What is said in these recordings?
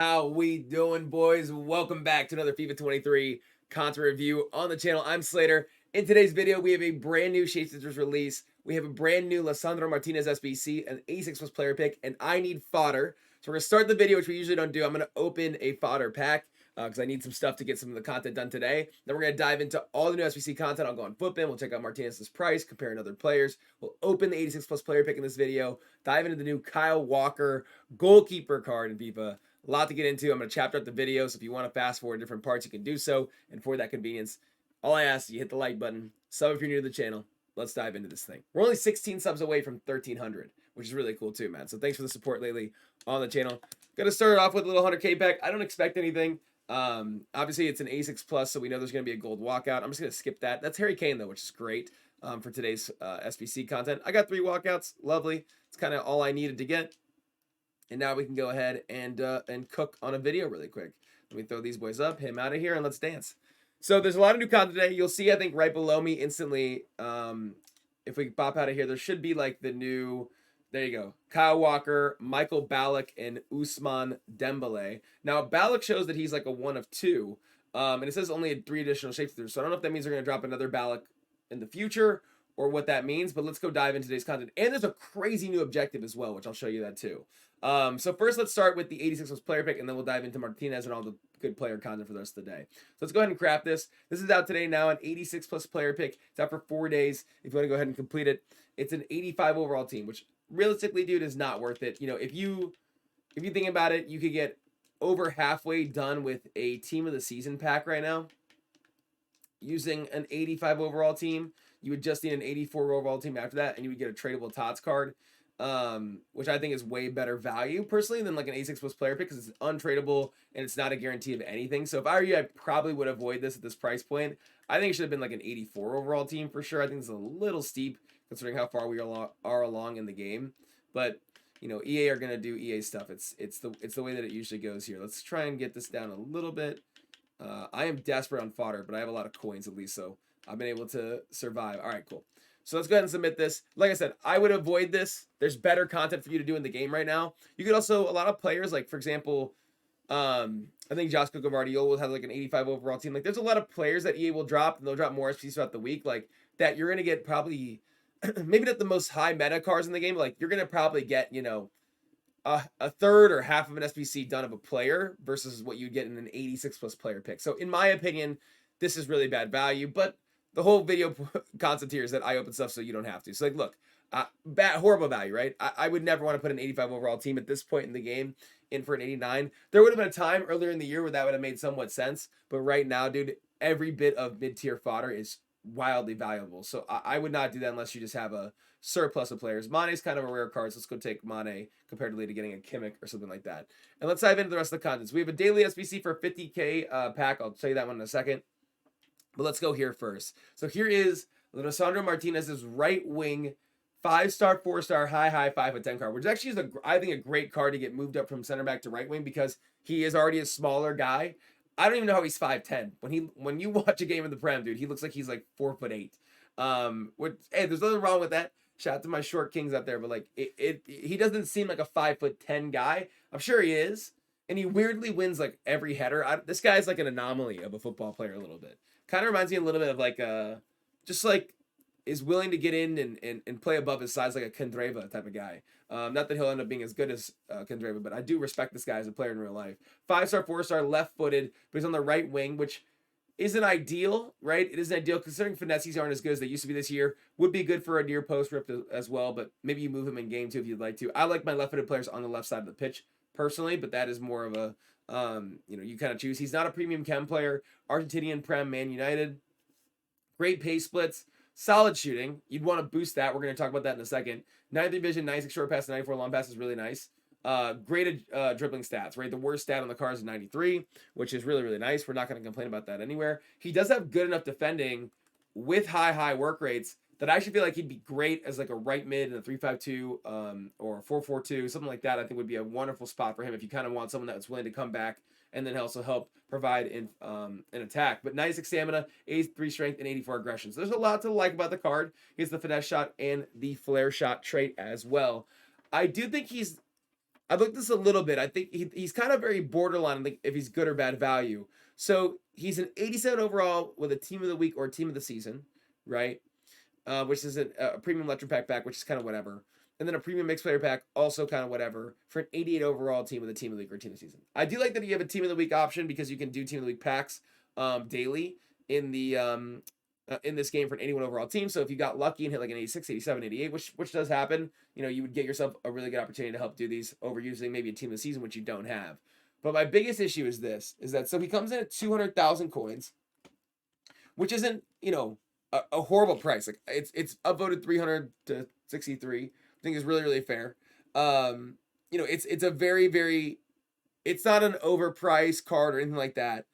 How we doing, boys? Welcome back to another FIFA 23 content review on the channel. I'm Slater. In today's video, we have a brand new Shapeshifters release. We have a brand new Lisandro Martinez SBC, an 86 plus player pick, and I need fodder. So we're going to start the video, which we usually don't do. I'm going to open a fodder pack because I need some stuff to get some of the content done today. Then we're going to dive into all the new SBC content. I'll go on FootBin. We'll check out Martinez's price, comparing other players. We'll open the 86 plus player pick in this video, dive into the new Kyle Walker goalkeeper card in FIFA. A lot to get into. I'm going to chapter out the video, so if you want to fast forward different parts, you can do so. And for that convenience, all I ask is you hit the like button, sub if you're new to the channel. Let's dive into this thing. We're only 16 subs away from 1,300, which is really cool too, man. So thanks for the support lately on the channel. Gonna start off with a little 100K pack. I don't expect anything. Obviously, it's an A6 plus, so we know there's going to be a gold walkout. I'm just going to skip that. That's Harry Kane, though, which is great for today's SBC content. I got 3 walkouts. Lovely. It's kind of all I needed to get. And now we can go ahead and cook on a video really quick. Let me throw these boys up, him out of here, and let's dance. So there's a lot of new content today. You'll see, I think, right below me instantly, if we pop out of here, there should be like the new, there you go, Kyle Walker, Michael Ballack, and Ousmane Dembele. Now, Ballack shows that he's like a 1 of 2, and it says only 3 additional shapeshifters. So I don't know if that means they're going to drop another Ballack in the future or what that means, but let's go dive into today's content. And there's a crazy new objective as well, which I'll show you that too. So first, let's start with the 86 plus player pick, and then we'll dive into Martinez and all the good player content for the rest of the day. So let's go ahead and craft this. This is out today now, an 86 plus player pick. It's out for 4 days. If you want to go ahead and complete it, it's an 85 overall team, which realistically, dude, is not worth it. You know, if you think about it, you could get over halfway done with a team of the season pack right now using an 85 overall team. You would just need an 84 overall team after that, and you would get a tradable TOTS card, which I think is way better value, personally, than like an A6 plus player pick, because it's untradeable, and it's not a guarantee of anything. So if I were you, I probably would avoid this at this price point. I think it should have been like an 84 overall team for sure. I think it's a little steep, considering how far we are along in the game. But, you know, EA are going to do EA stuff. It's the way that it usually goes here. Let's try and get this down a little bit. I am desperate on fodder, but I have a lot of coins at least, so I've been able to survive. All right, cool. So let's go ahead and submit this. Like I said, I would avoid this. There's better content for you to do in the game right now. You could also, a lot of players, like, for example, I think Joshua Guardiola will have like an 85 overall team. Like, there's a lot of players that EA will drop, and they'll drop more SPCs throughout the week, like, that you're going to get probably, maybe not the most high meta cards in the game, but, like, you're going to probably get, you know, a third or half of an SBC done of a player versus what you'd get in an 86 plus player pick. So in my opinion, this is really bad value, but the whole video concept here is that I open stuff so you don't have to. So like, look, horrible value, right? I would never want to put an 85 overall team at this point in the game in for an 89. There would have been a time earlier in the year where that would have made somewhat sense, but right now, dude, every bit of mid-tier fodder is wildly valuable. So I would not do that unless you just have a surplus of players. Mane's kind of a rare card, so let's go take Mane comparatively to getting a Kimmich or something like that. And let's dive into the rest of the contents. We have a daily SBC for 50K pack. I'll tell you that one in a second. But let's go here first. So here is Lisandro Martinez's right wing 5-star, 4-star, high 5'10" card, which actually is I think a great card to get moved up from center back to right wing because he is already a smaller guy. I don't even know how he's 5'10". When you watch a game in the Prem, dude, he looks like he's like 4'8". Hey, there's nothing wrong with that. Shout out to my short kings out there, but like he doesn't seem like a 5'10" guy. I'm sure he is, and he weirdly wins like every header. This guy's like an anomaly of a football player a little bit. Kind of reminds me a little bit of like just like is willing to get in and play above his size like a Kendreva type of guy. Not that he'll end up being as good as Kendreva, but I do respect this guy as a player in real life. 5-star, 4-star, left-footed, but he's on the right wing, which isn't ideal, right? It isn't ideal considering finesses aren't as good as they used to be this year. Would be good for a near post rip as well, but maybe you move him in game too if you'd like to. I like my left-footed players on the left side of the pitch personally, but that is more of a, you know, you kind of choose. He's not a premium chem player. Argentinian Prem, Man United. Great pace splits. Solid shooting. You'd want to boost that. We're going to talk about that in a second. 93 vision, 96 short pass, 94 long pass is really nice. Great dribbling stats, right? The worst stat on the card is 93, which is really, really nice. We're not going to complain about that anywhere. He does have good enough defending with high work rates that I actually feel like he'd be great as like a right mid in a 3-5-2 or a 4-4-2, something like that. I think would be a wonderful spot for him if you kind of want someone that's willing to come back and then also help provide in an attack. But 96 stamina, 83 strength, and 84 aggression. So there's a lot to like about the card. He has the finesse shot and the flare shot trait as well. I do think he's I looked this a little bit. I think he's kind of very borderline, like if he's good or bad value. So he's an 87 overall with a team of the week or team of the season, right? Which is a premium Electrum pack back, which is kind of whatever. And then a premium mixed player pack, also kind of whatever, for an 88 overall team with a team of the week or team of the season. I do like that you have a team of the week option because you can do team of the week packs daily in the in this game for an 81 overall team. So if you got lucky and hit like an 86, 87, 88, which does happen, you know, you would get yourself a really good opportunity to help do these over using maybe a team of the season, which you don't have. But my biggest issue is this, is that, so he comes in at 200,000 coins, which isn't, you know, a horrible price. Like it's upvoted 300 to 63. I think is really, really fair. You know, it's a very, very, it's not an overpriced card or anything like that.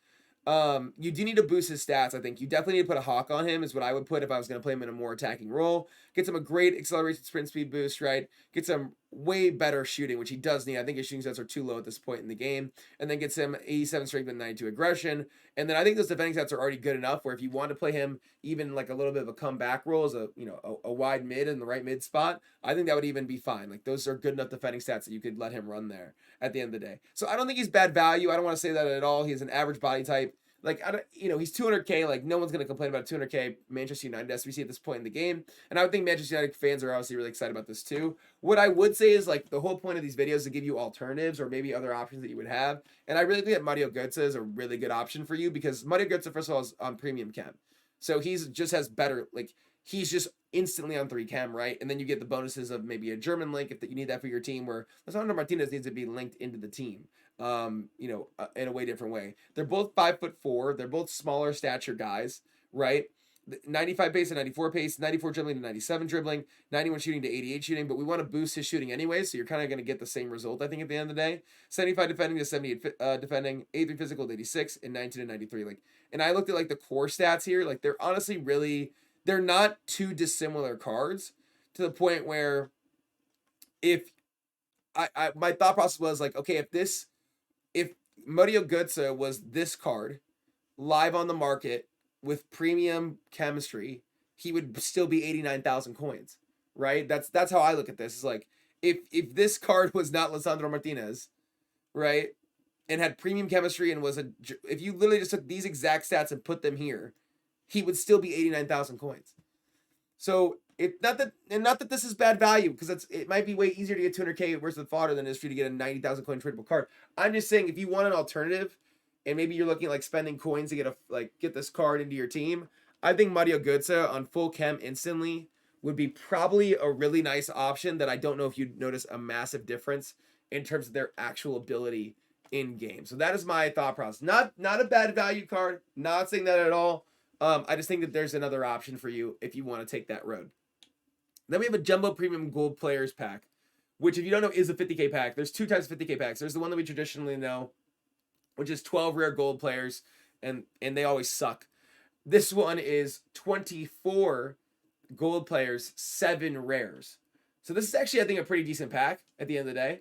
You do need to boost his stats. I think you definitely need to put a hawk on him is what I would put if I was going to play him in a more attacking role. Gets him a great acceleration, sprint speed boost, right? Gets him way better shooting, which he does need. I think his shooting stats are too low at this point in the game. And then gets him 87 strength and 92 aggression. And then I think those defending stats are already good enough where if you want to play him even like a little bit of a comeback role as a, you know, a wide mid in the right mid spot, I think that would even be fine. Like those are good enough defending stats that you could let him run there at the end of the day. So I don't think he's bad value. I don't want to say that at all. He's an average body type. Like, I don't, you know, he's 200K. Like, no one's going to complain about 200K Manchester United SBC at this point in the game. And I would think Manchester United fans are obviously really excited about this too. What I would say is, like, the whole point of these videos is to give you alternatives or maybe other options that you would have. And I really think that Mario Götze is a really good option for you because Mario Götze, first of all, is on premium chem. So he's just has better, like, he's just instantly on 3 chem, right? And then you get the bonuses of maybe a German link if you need that for your team, where Lisandro Martinez needs to be linked into the team. You know, in a way different way. They're both 5'4". They're both smaller stature guys, right? 95 pace and 94 pace, 94 dribbling to 97 dribbling, 91 shooting to 88 shooting, but we want to boost his shooting anyway, so you're kind of going to get the same result, I think, at the end of the day. 75 defending to 78 defending, 83 physical to 86, and 19 to 93. Like, and I looked at like the core stats here, like they're honestly really, they're not too dissimilar cards to the point where if my thought process was like, okay, if Mario Götze was this card live on the market with premium chemistry, he would still be 89,000 coins, right? That's how I look at this. It's like if this card was not Lisandro Martinez, right, and had premium chemistry and was if you literally just took these exact stats and put them here, he would still be 89,000 coins. So not that this is bad value, because it might be way easier to get 200K versus the fodder than it is for you to get a 90,000 coin tradable card. I'm just saying if you want an alternative, and maybe you're looking at like spending coins to get this card into your team, I think Mario Götze on full chem instantly would be probably a really nice option that I don't know if you'd notice a massive difference in terms of their actual ability in game. So that is my thought process. Not a bad value card. Not saying that at all. I just think that there's another option for you if you want to take that road. Then we have a Jumbo Premium Gold Players Pack, which if you don't know is a 50K pack. There's 2 types of 50K packs. There's the one that we traditionally know, which is 12 rare gold players, and they always suck. This one is 24 gold players, 7 rares. So this is actually, I think, a pretty decent pack at the end of the day.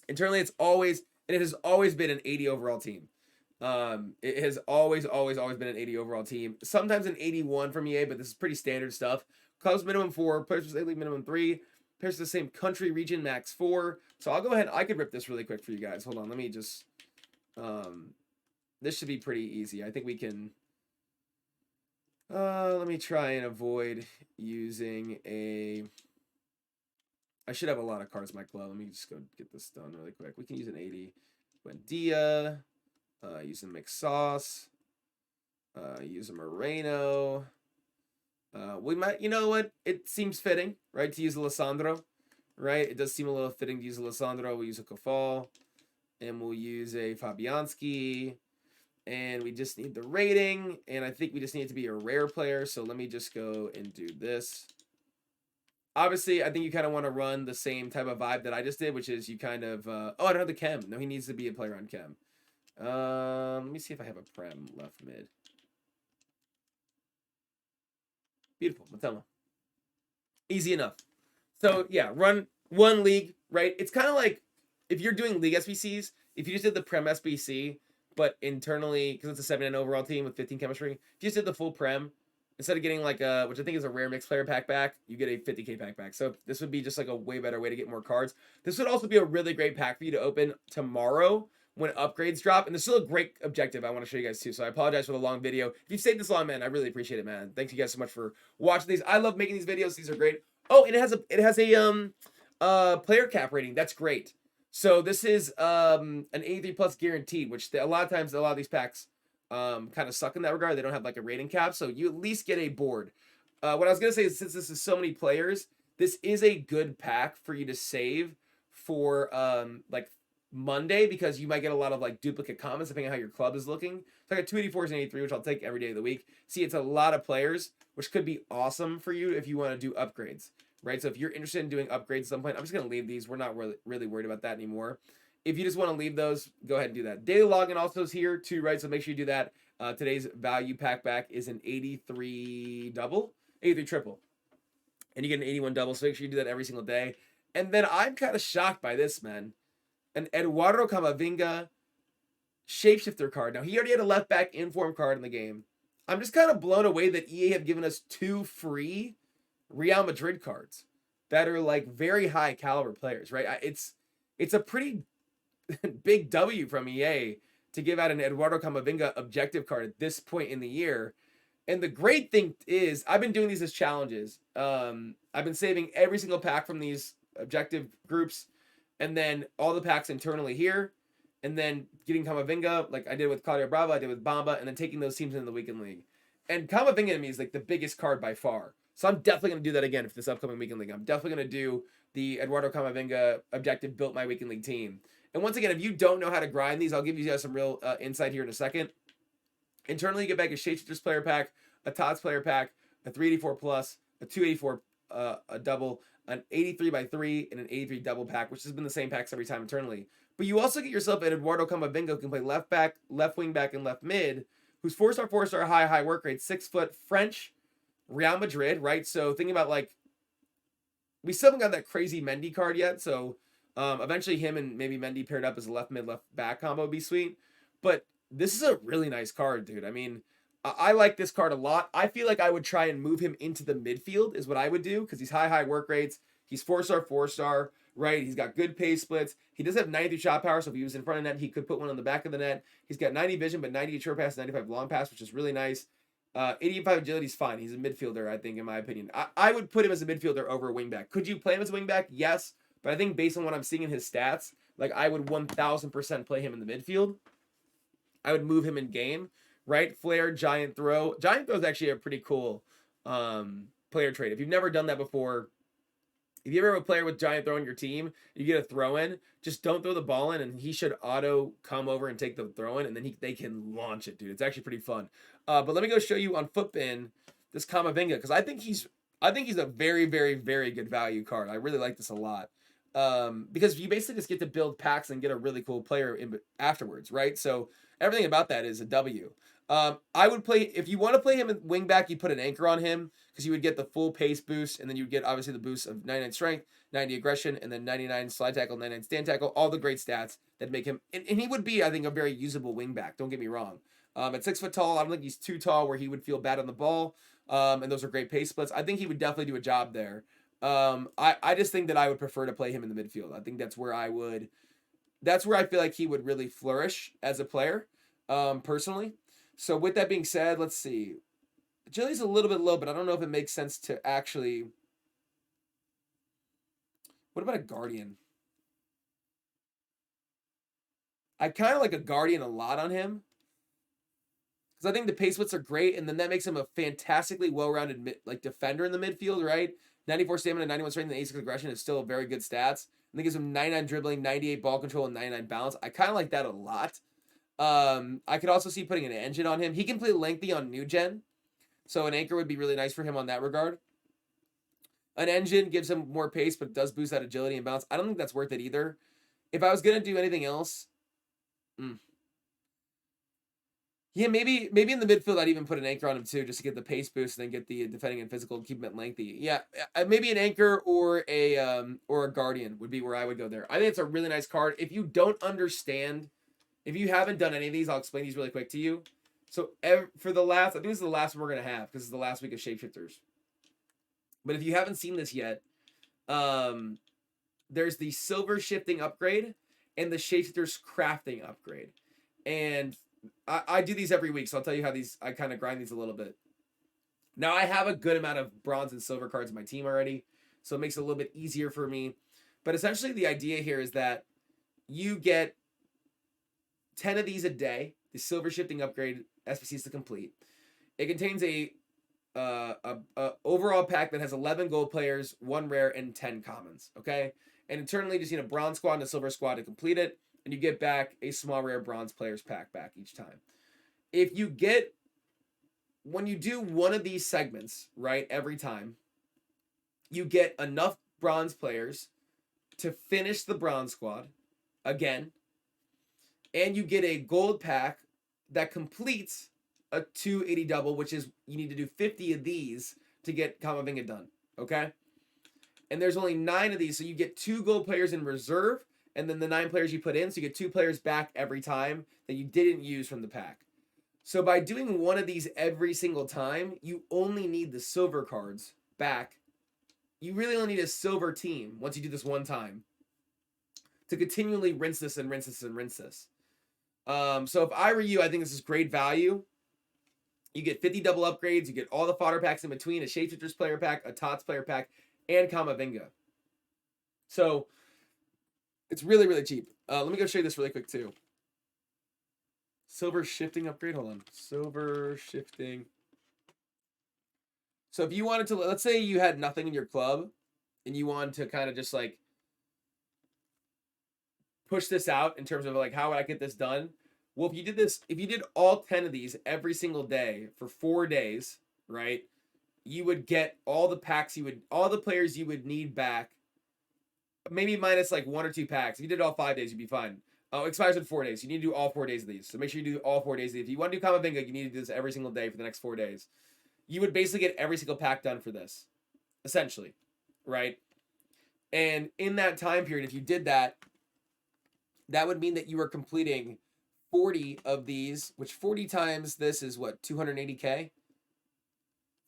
Internally, it has always been an 80 overall team. It has always been an 80 overall team. Sometimes an 81 from EA, but this is pretty standard stuff. Clubs minimum 4, players with league minimum 3, players to the same country region max 4. So I'll go ahead. I could rip this really quick for you guys. Hold on, let me just. This should be pretty easy. I think we can. Let me try and avoid using a. I should have a lot of cards in my club. Let me just go get this done really quick. We can use an 80. Buendia. Use a mixed sauce. Use a Moreno. We might, you know what? It seems fitting, right, to use a Lisandro, right? It does seem a little fitting to use a Lisandro. We'll use a Kofal, and we'll use a Fabianski, and we just need the rating, and I think we just need it to be a rare player, so let me just go and do this. Obviously, I think you kind of want to run the same type of vibe that I just did, which is you kind of, oh, I don't have the chem. No, he needs to be a player on chem. Let me see if I have a prem left mid. Beautiful, Matema. Easy enough. So yeah, run one league, right? It's kind of like if you're doing league SBCs, if you just did the Prem SBC, but internally, because it's a 79 overall team with 15 chemistry, if you just did the full Prem instead of getting like a, which I think is a rare mixed player pack back, you get a 50k pack back. So this would be just like a way better way to get more cards. This would also be a really great pack for you to open tomorrow when upgrades drop. And there's still a great objective I want to show you guys too. So I apologize for the long video. If you've stayed this long, man, I really appreciate it, man. Thank you guys so much for watching these. I love making these videos. These are great. Oh, and it has a player cap rating. That's great. So this is an 83 plus guaranteed, which a lot of times a lot of these packs kind of suck in that regard. They don't have like a rating cap, so you at least get a board. What I was gonna say is, since this is so many players, this is a good pack for you to save for like Monday, because you might get a lot of like duplicate comments depending on how your club is looking. So I got 284s and 83, which I'll take every day of the week. See, it's a lot of players, which could be awesome for you if you want to do upgrades, right? So if you're interested in doing upgrades at some point, I'm just gonna leave these. We're not really worried about that anymore. If you just want to leave those, go ahead and do that. Daily login also is here too, right? So make sure you do that. Today's value pack back is an 83 double, 83 triple. And you get an 81 double, so make sure you do that every single day. And then I'm kind of shocked by this, man. An Eduardo Camavinga Shapeshifter card. Now, he already had a left back inform card in the game. I'm just kind of blown away that EA have given us 2 free Real Madrid cards that are like very high caliber players, right? It's a pretty big W from EA to give out an Eduardo Camavinga objective card at this point in the year. And the great thing is, I've been doing these as challenges. I've been saving every single pack from these objective groups, and then all the packs internally here, and then getting Camavinga, like I did with Claudio Bravo, I did with Bamba, and then taking those teams into the weekend league. And Camavinga to me is like the biggest card by far. So I'm definitely going to do that again for this upcoming weekend league. I'm definitely going to do the Eduardo Camavinga objective built my weekend league team. And once again, if you don't know how to grind these, I'll give you guys some real insight here in a second. Internally, you get back a Shapeshifter's player pack, a Tots player pack, a 384 plus, a 284 a double, an 83 by 3, and an 83 double pack, which has been the same packs every time internally. But you also get yourself an Eduardo Camavinga who can play left back, left wing back, and left mid, who's 4-star, high work rate, 6 foot, French, Real Madrid, right? So thinking about like, we still haven't got that crazy Mendy card yet, so eventually him and maybe Mendy paired up as a left mid, left back combo would be sweet. But this is a really nice card, dude. I mean, I like this card a lot. I feel like I would try and move him into the midfield is what I would do, because he's high work rates. He's 4-star, right? He's got good pace splits. He does have 93 shot power, so if he was in front of net, he could put one on the back of the net. He's got 90 vision, but 98 short pass, 95 long pass, which is really nice. 85 agility is fine. He's a midfielder, I think, in my opinion. I would put him as a midfielder over a wingback. Could you play him as a wingback? Yes, but I think based on what I'm seeing in his stats, like I would 1000% play him in the midfield. I would move him in game, right? Flare, giant throw. Giant throw is actually a pretty cool player trait. If you've never done that before, if you ever have a player with giant throw in your team, you get a throw in, just don't throw the ball in, and he should auto come over and take the throw in, and then they can launch it, dude. It's actually pretty fun. But let me go show you on Footbin this Camavinga, because I think he's a very, very, very good value card. I really like this a lot. Because you basically just get to build packs and get a really cool player afterwards, right? So everything about that is a W. I would play, if you want to play him in wing back, you put an anchor on him, because you would get the full pace boost, and then you would get obviously the boost of 99 strength, 90 aggression, and then 99 slide tackle, 99 stand tackle, all the great stats that make him, and he would be, I think, a very usable wing back, don't get me wrong. At 6 foot tall, I don't think he's too tall where he would feel bad on the ball, and those are great pace splits. I think he would definitely do a job there. I just think that I would prefer to play him in the midfield. I think that's where I feel like he would really flourish as a player, personally. So with that being said, let's see. Agility's a little bit low, but I don't know if it makes sense to actually... What about a Guardian? I kind of like a Guardian a lot on him, because I think the pace splits are great, and then that makes him a fantastically well-rounded defender in the midfield, right? 94 stamina, 91 strength, and 86 aggression is still very good stats. And that gives him 99 dribbling, 98 ball control, and 99 balance. I kind of like that a lot. I could also see putting an engine on him. He can play lengthy on new gen, so an anchor would be really nice for him on that regard. An engine gives him more pace, but does boost that agility and balance. I don't think that's worth it either. If I was going to do anything else... Yeah, maybe in the midfield I'd even put an anchor on him too, just to get the pace boost and then get the defending and physical and keep him at lengthy. Yeah, maybe an anchor or a Guardian would be where I would go there. I think it's a really nice card. If you don't understand, if you haven't done any of these, I'll explain these really quick to you. So for the last, I think this is the last one we're going to have because it's the last week of Shapeshifters. But if you haven't seen this yet, there's the silver shifting upgrade and the Shapeshifters crafting upgrade. And I do these every week, so I'll tell you how I kind of grind these a little bit. Now, I have a good amount of bronze and silver cards in my team already, so it makes it a little bit easier for me. But essentially, the idea here is that you get 10 of these a day, the silver shifting upgrade SBCs to complete. It contains a overall pack that has 11 gold players, 1 rare, and 10 commons, okay? And internally, just need a bronze squad and a silver squad to complete it, and you get back a small rare bronze players pack back each time. If you get, when you do one of these segments, right, every time, you get enough bronze players to finish the bronze squad again, and you get a gold pack that completes a 280 double, which is you need to do 50 of these to get Camavinga done, okay? And there's only 9 of these, so you get 2 gold players in reserve, and then the 9 players you put in, so you get 2 players back every time that you didn't use from the pack. So by doing one of these every single time, you only need the silver cards back. You really only need a silver team once you do this one time to continually rinse this and rinse this and rinse this. So if I were you, I think this is great value. You get 50 double upgrades. You get all the fodder packs in between, a Shapeshifters player pack, a Tots player pack, and Camavinga. So it's really, really cheap. Let me go show you this really quick too. Silver shifting upgrade. Hold on. Silver shifting. So if you wanted to, let's say you had nothing in your club and you wanted to kind of just like push this out in terms of like, how would I get this done? Well, if you did this, if you did all 10 of these every single day for 4 days, right, you would get all the packs all the players you would need back, maybe minus like 1 or 2 packs. If you did all 5 days, you'd be fine. Oh, expires in 4 days. You need to do all 4 days of these. So make sure you do all 4 days of these. If you want to do Camavinga, you need to do this every single day for the next 4 days. You would basically get every single pack done for this, essentially, right? And in that time period, if you did that, that would mean that you were completing 40 of these, which 40 times this is what, 280k?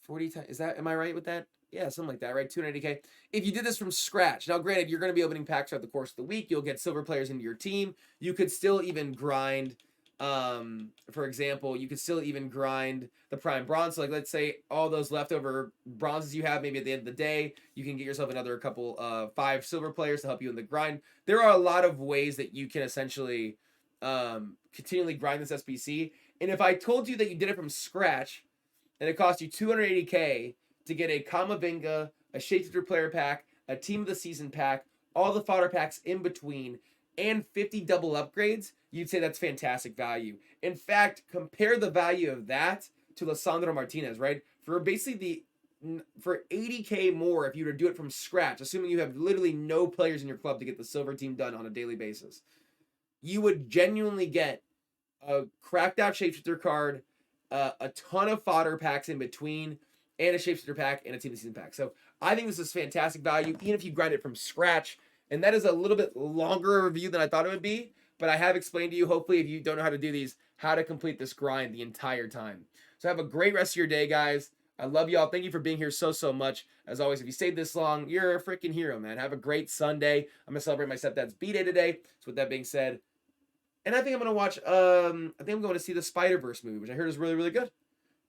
40 times, is that, am I right with that? Yeah, something like that, right? 280k. If you did this from scratch, now granted, you're going to be opening packs throughout the course of the week. You'll get silver players into your team. You could still even grind, for example, you could still even grind the prime bronze. So like, let's say all those leftover bronzes you have, maybe at the end of the day, you can get yourself another couple, 5 silver players to help you in the grind. There are a lot of ways that you can essentially continually grind this SBC. And if I told you that you did it from scratch and it cost you 280k to get a Camavinga, a Shapeshifter player pack, a team of the season pack, all the fodder packs in between, and 50 double upgrades, you'd say that's fantastic value. In fact, compare the value of that to Lisandro Martinez, right? For basically for 80k more if you were to do it from scratch, assuming you have literally no players in your club to get the silver team done on a daily basis, you would genuinely get a cracked out Shapeshifter card, a ton of fodder packs in between, and a Shapeshifter pack and a team of the season pack. So I think this is fantastic value, even if you grind it from scratch. And that is a little bit longer a review than I thought it would be, but I have explained to you, hopefully, if you don't know how to do these, how to complete this grind the entire time. So have a great rest of your day, guys. I love y'all. Thank you for being here so much. As always, if you stayed this long, you're a freaking hero, man. Have a great Sunday. I'm going to celebrate my stepdad's B-Day today. So with that being said, and I think I'm going to watch, I think I'm going to see the Spider-Verse movie, which I heard is really, really good.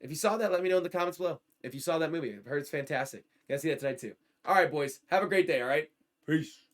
If you saw that, let me know in the comments below. If you saw that movie, I've heard it's fantastic. Gotta see that tonight too. All right, boys. Have a great day, all right? Peace.